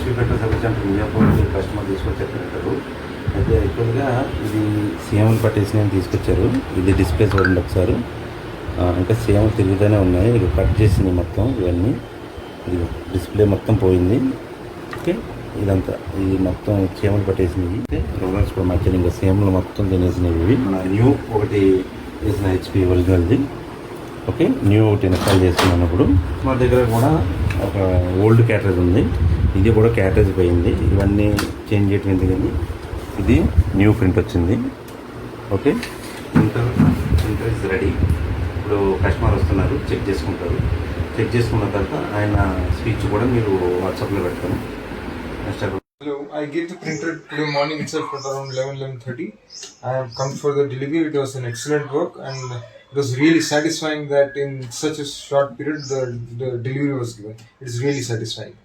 HP printer service centre Miyapur customer తీసుకొచ్చారు printer. అయితే యాక్చువల్గా ఇది సీఎంలు పట్టేసి తీసుకొచ్చారు. ఇది డిస్ప్లే చూడండి ఒకసారి. ఇంకా సీఎంలు తిరుగుతూనే ఉన్నాయి. ఇది కట్ చేసింది మొత్తం ఇవన్నీ. ఇది డిస్ప్లే మొత్తం పోయింది. ఓకే, ఇదంతా ఇది మొత్తం సీఎంలు పట్టేసినవి. రోలర్స్ కూడా మధ్యలో ఇంకా సీఎంలు మొత్తం తినేసినవి. ఇవి మన న్యూ ఒకటి వేసిన హెచ్పి ఒరిజినల్ది. ఓకే, న్యూ ఒకటి ఇన్స్టాల్ చేస్తున్నప్పుడు మా దగ్గర కూడా ఒక ఓల్డ్ క్యాటరేజ్ ఉంది. ఇది కూడా క్యాటరేజ్ పోయింది. ఇవన్నీ చేంజ్ చేయటం ఎందుకని ఇది న్యూ ప్రింట్ వచ్చింది. Okay, printer is ready. ఇప్పుడు కస్టమర్ వస్తున్నారు, చెక్ చేసుకుంటారు. చెక్ చేసుకున్న తర్వాత ఆయన స్విచ్ కూడా మీరు వాట్సాప్లో పెడతాను. Hello, I gave the printer today morning itself at around 11:30. I have come for the delivery. It was an excellent work and it was really satisfying that in such a short period the delivery was given. It is really satisfying.